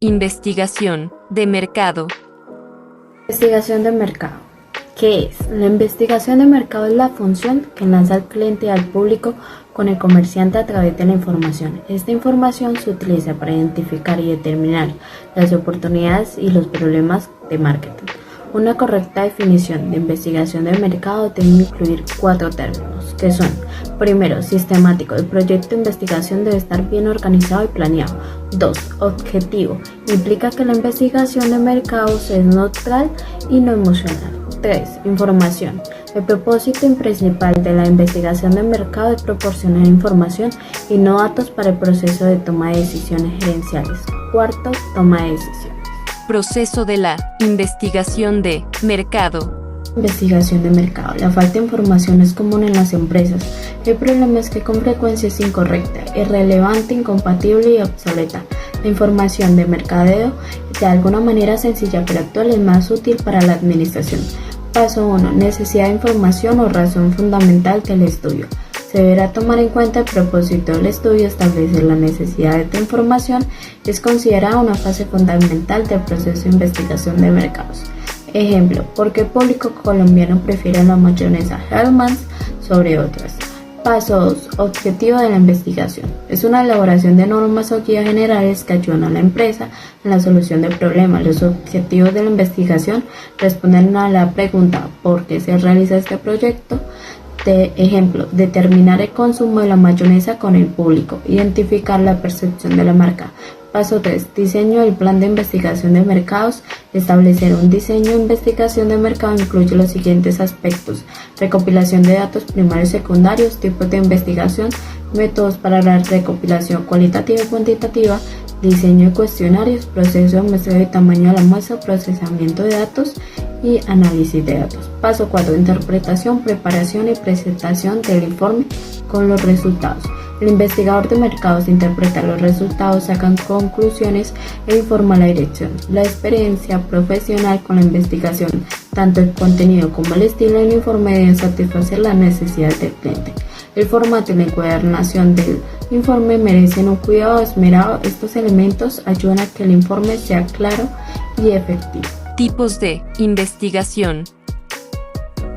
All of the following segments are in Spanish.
Investigación de mercado. Investigación de mercado. ¿Qué es? La investigación de mercado es la función que enlaza al cliente y al público con el comerciante a través de la información. Esta información se utiliza para identificar y determinar las oportunidades y los problemas de marketing. Una correcta definición de investigación de mercado debe incluir 4 términos, que son: primero, sistemático. El proyecto de investigación debe estar bien organizado y planeado. 2. Objetivo. Implica que la investigación de mercados es neutral y no emocional. 3. Información. El propósito principal de la investigación de mercado es proporcionar información y no datos para el proceso de toma de decisiones gerenciales. 4. Toma de decisiones. Proceso de la investigación de mercado. Investigación de mercado. La falta de información es común en las empresas. El problema es que con frecuencia es incorrecta, irrelevante, incompatible y obsoleta. La información de mercadeo, de alguna manera sencilla pero actual, es más útil para la administración. Paso 1. Necesidad de información o razón fundamental del estudio. Se deberá tomar en cuenta el propósito del estudio. Establecer la necesidad de información es considerada una fase fundamental del proceso de investigación de mercados. Ejemplo: ¿por qué el público colombiano prefiere la mayonesa Hellmann's sobre otras? Paso 2. Objetivo de la investigación. Es una elaboración de normas o guías generales que ayudan a la empresa en la solución de problemas. Los objetivos de la investigación responden a la pregunta ¿por qué se realiza este proyecto? De ejemplo, determinar el consumo de la mayonesa con el público, identificar la percepción de la marca. Paso 3. Diseño del plan de investigación de mercados. Establecer un diseño de investigación de mercado incluye los siguientes aspectos: recopilación de datos primarios y secundarios, tipos de investigación, métodos para la recopilación cualitativa y cuantitativa, diseño de cuestionarios, proceso de muestreo y tamaño de la muestra, procesamiento de datos y análisis de datos. Paso 4. Interpretación, preparación y presentación del informe con los resultados. El investigador de mercados interpreta los resultados, saca conclusiones e informa a la dirección. La experiencia profesional con la investigación, tanto el contenido como el estilo del informe, deben satisfacer las necesidades del cliente. El formato y la encuadernación del informe merecen un cuidado esmerado. Estos elementos ayudan a que el informe sea claro y efectivo. Tipos de investigación.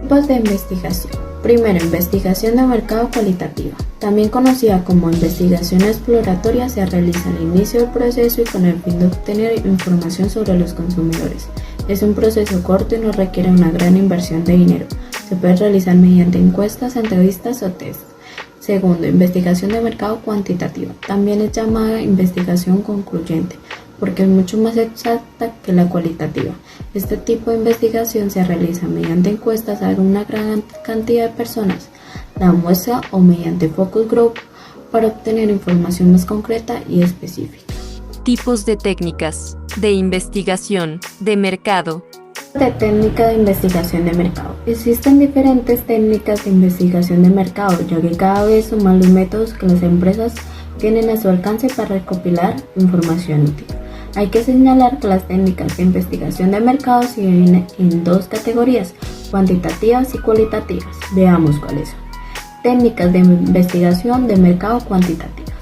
Tipos de investigación. Primero, investigación de mercado cualitativa. También conocida como investigación exploratoria, se realiza al inicio del proceso y con el fin de obtener información sobre los consumidores. Es un proceso corto y no requiere una gran inversión de dinero. Se puede realizar mediante encuestas, entrevistas o test. Segundo, investigación de mercado cuantitativa. También es llamada investigación concluyente, porque es mucho más exacta que la cualitativa. Este tipo de investigación se realiza mediante encuestas a una gran cantidad de personas, la muestra o mediante focus group para obtener información más concreta y específica. Tipos de técnicas de investigación de mercado. De técnica de investigación de mercado. Existen diferentes técnicas de investigación de mercado, ya que cada vez son más los métodos que las empresas tienen a su alcance para recopilar información útil. Hay que señalar que las técnicas de investigación de mercado se dividen en 2 categorías, cuantitativas y cualitativas. Veamos cuáles son. Técnicas de investigación de mercado cuantitativas.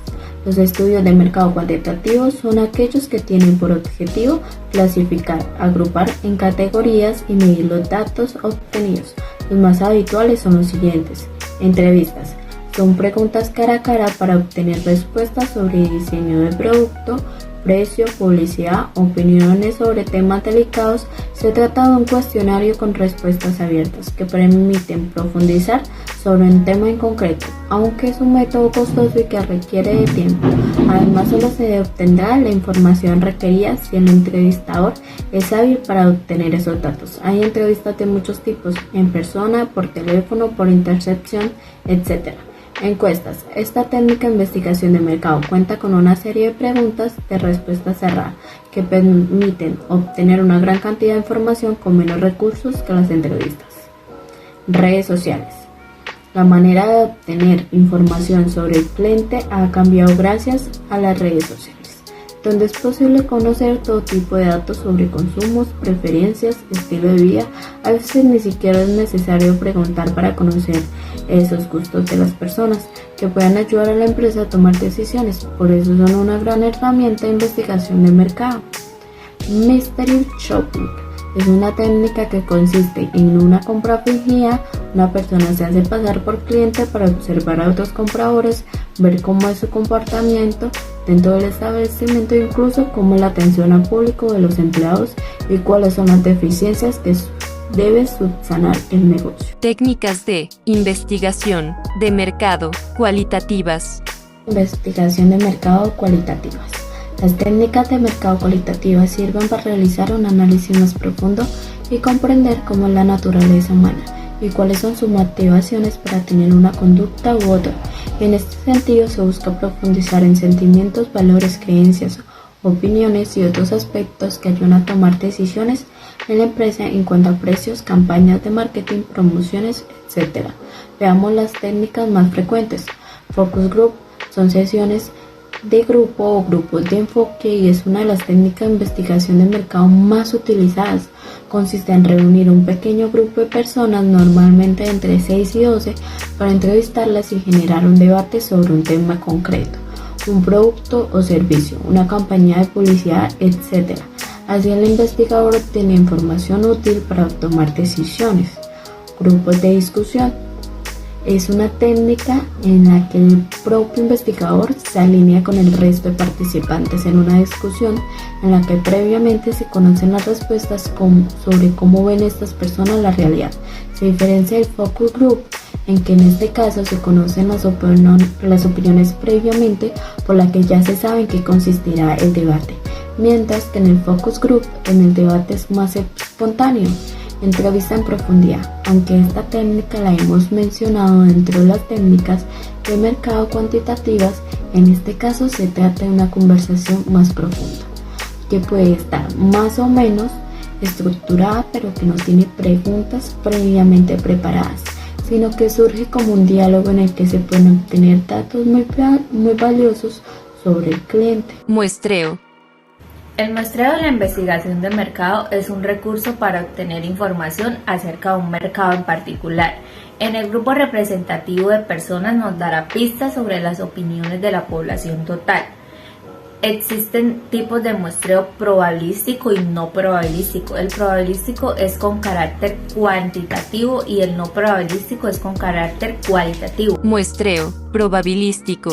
Los estudios de mercado cuantitativos son aquellos que tienen por objetivo clasificar, agrupar en categorías y medir los datos obtenidos. Los más habituales son los siguientes. Entrevistas. Son preguntas cara a cara para obtener respuestas sobre diseño de producto, precio, publicidad, opiniones sobre temas delicados. Se trata de un cuestionario con respuestas abiertas que permiten profundizar sobre un tema en concreto, aunque es un método costoso y que requiere de tiempo. Además, solo se obtendrá la información requerida si el entrevistador es hábil para obtener esos datos. Hay entrevistas de muchos tipos: en persona, por teléfono, por intercepción, etc. Encuestas. Esta técnica de investigación de mercado cuenta con una serie de preguntas de respuesta cerrada que permiten obtener una gran cantidad de información con menos recursos que las entrevistas. Redes sociales. La manera de obtener información sobre el cliente ha cambiado gracias a las redes sociales. donde es posible conocer todo tipo de datos sobre consumos, preferencias, estilo de vida. A veces ni siquiera es necesario preguntar para conocer esos gustos de las personas, que puedan ayudar a la empresa a tomar decisiones. Por eso son una gran herramienta de investigación de mercado. Mystery Shopping es una técnica que consiste en una compra fingida. Una persona se hace pasar por cliente para observar a otros compradores, ver cómo es su comportamiento dentro del establecimiento, incluso cómo es la atención al público de los empleados y cuáles son las deficiencias que debe subsanar el negocio. Técnicas de investigación de mercado cualitativas. Investigación de mercado cualitativas. Las técnicas de mercado cualitativas sirven para realizar un análisis más profundo y comprender cómo es la naturaleza humana y cuáles son sus motivaciones para tener una conducta u otra. En este sentido, se busca profundizar en sentimientos, valores, creencias, opiniones y otros aspectos que ayudan a tomar decisiones en la empresa en cuanto a precios, campañas de marketing, promociones, etc. Veamos las técnicas más frecuentes. Focus Group son sesiones de grupo o grupos de enfoque y es una de las técnicas de investigación de mercado más utilizadas. Consiste en reunir un pequeño grupo de personas, normalmente entre 6 y 12, para entrevistarlas y generar un debate sobre un tema concreto, un producto o servicio, una campaña de publicidad, etc. Así el investigador obtiene información útil para tomar decisiones. Grupos de discusión. Es una técnica en la que el propio investigador se alinea con el resto de participantes en una discusión en la que previamente se conocen las respuestas sobre cómo ven estas personas la realidad. Se diferencia del focus group, en que en este caso se conocen las opiniones previamente, por la que ya se sabe en qué consistirá el debate, mientras que en el focus group el debate es más espontáneo. Entrevista en profundidad. Aunque esta técnica la hemos mencionado dentro de las técnicas de mercado cuantitativas, en este caso se trata de una conversación más profunda, que puede estar más o menos estructurada, pero que no tiene preguntas previamente preparadas, sino que surge como un diálogo en el que se pueden obtener datos muy valiosos sobre el cliente. Muestreo. El muestreo de la investigación de mercado es un recurso para obtener información acerca de un mercado en particular. En el grupo representativo de personas nos dará pistas sobre las opiniones de la población total. Existen tipos de muestreo probabilístico y no probabilístico. El probabilístico es con carácter cuantitativo y el no probabilístico es con carácter cualitativo. Muestreo probabilístico.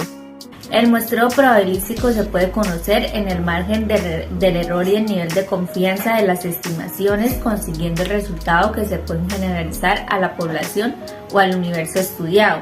El muestreo probabilístico se puede conocer en el margen del error y el nivel de confianza de las estimaciones, consiguiendo el resultado que se puede generalizar a la población o al universo estudiado.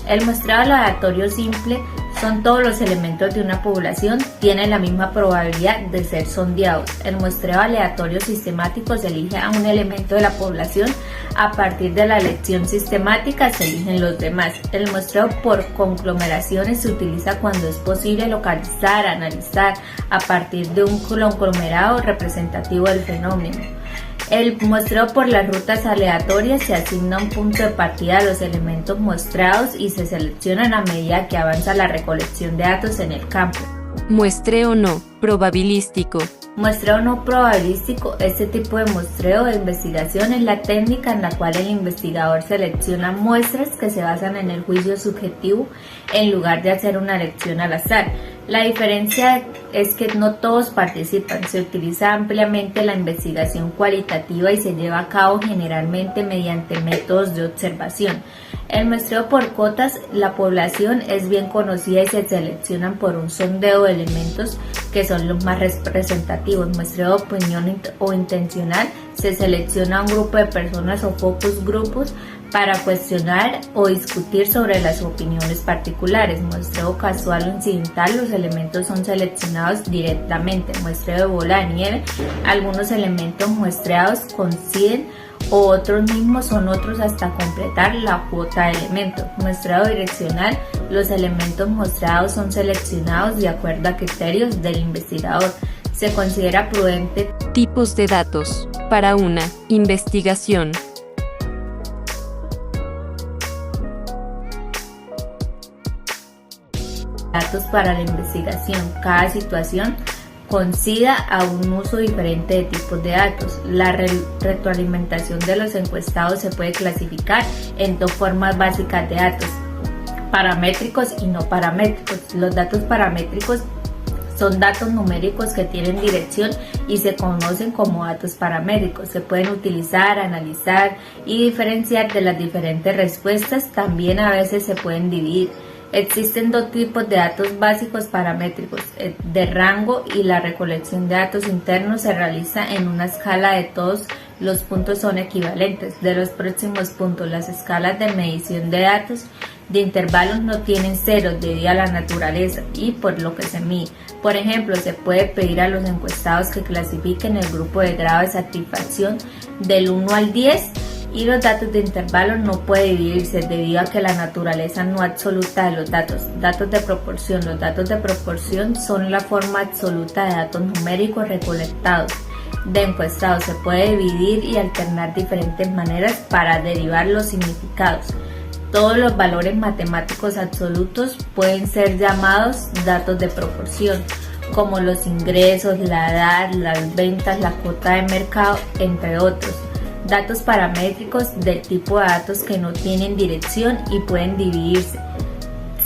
El muestreo aleatorio simple son todos los elementos de una población, tienen la misma probabilidad de ser sondeados. El muestreo aleatorio sistemático se elige a un elemento de la población. A partir de la elección sistemática se eligen los demás. El muestreo por conglomeraciones se utiliza cuando es posible localizar, analizar a partir de un conglomerado representativo del fenómeno. El muestreo por las rutas aleatorias se asigna un punto de partida a los elementos muestrados y se seleccionan a medida que avanza la recolección de datos en el campo. Muestreo no probabilístico. Muestreo no probabilístico. Este tipo de muestreo de investigación es la técnica en la cual el investigador selecciona muestras que se basan en el juicio subjetivo en lugar de hacer una elección al azar. La diferencia es que no todos participan. Se utiliza ampliamente la investigación cualitativa y se lleva a cabo generalmente mediante métodos de observación. El muestreo por cotas, la población es bien conocida y se seleccionan por un sondeo de elementos que son los más representativos. Muestreo de opinión o intencional, se selecciona un grupo de personas o focus grupos para cuestionar o discutir sobre las opiniones particulares. Muestreo casual o incidental, los elementos son seleccionados directamente. Muestreo de bola de nieve, algunos elementos muestreados coinciden o otros mismos son otros hasta completar la cuota de elementos. Muestreo direccional, los elementos muestreados son seleccionados de acuerdo a criterios del investigador. Se considera prudente. Tipos de datos para una investigación. Datos para la investigación. Cada situación concida a un uso diferente de tipos de datos. La retroalimentación de los encuestados se puede clasificar en dos formas básicas de datos: paramétricos y no paramétricos. Los datos paramétricos son datos numéricos que tienen dirección y se conocen como datos paramétricos. Se pueden utilizar, analizar y diferenciar de las diferentes respuestas. También a veces se pueden dividir. Existen dos tipos de datos básicos paramétricos, de rango, y la recolección de datos internos se realiza en una escala de todos los puntos son equivalentes. De los próximos puntos, las escalas de medición de datos de intervalos no tienen ceros debido a la naturaleza y por lo que se mide. Por ejemplo, se puede pedir a los encuestados que clasifiquen el grupo de grado de satisfacción del 1 al 10 y los datos de intervalos no puede dividirse debido a que la naturaleza no absoluta de los datos. Datos de proporción. Los datos de proporción son la forma absoluta de datos numéricos recolectados de encuestados. Se puede dividir y alternar diferentes maneras para derivar los significados. Todos los valores matemáticos absolutos pueden ser llamados datos de proporción, como los ingresos, la edad, las ventas, la cuota de mercado, entre otros. Datos paramétricos del tipo de datos que no tienen dirección y pueden dividirse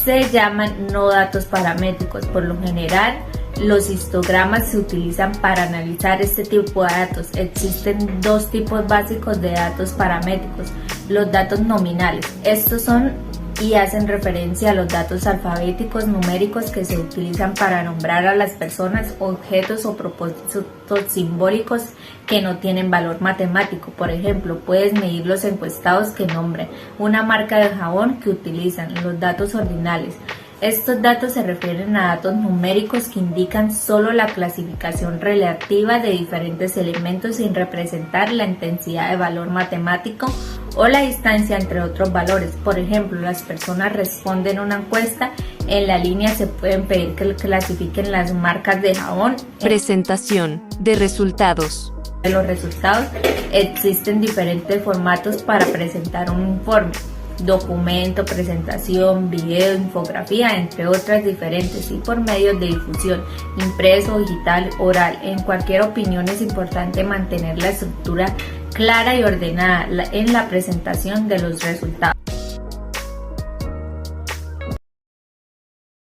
se llaman no datos paramétricos. Por lo general, los histogramas se utilizan para analizar este tipo de datos. Existen dos tipos básicos de datos paramétricos: los datos nominales. Estos son y hacen referencia a los datos alfabéticos numéricos que se utilizan para nombrar a las personas, objetos o propósitos simbólicos que no tienen valor matemático. Por ejemplo, puedes medir los encuestados que nombren una marca de jabón que utilizan. Los datos ordinales. Estos datos se refieren a datos numéricos que indican solo la clasificación relativa de diferentes elementos sin representar la intensidad de valor matemático o la distancia entre otros valores. Por ejemplo, las personas responden una encuesta. En la línea se pueden pedir que clasifiquen las marcas de jabón. Presentación de resultados. De los resultados existen diferentes formatos para presentar un informe: documento, presentación, video, infografía, entre otras diferentes, y por medios de difusión, impreso, digital, oral. En cualquier opinión es importante mantener la estructura clara y ordenada en la presentación de los resultados.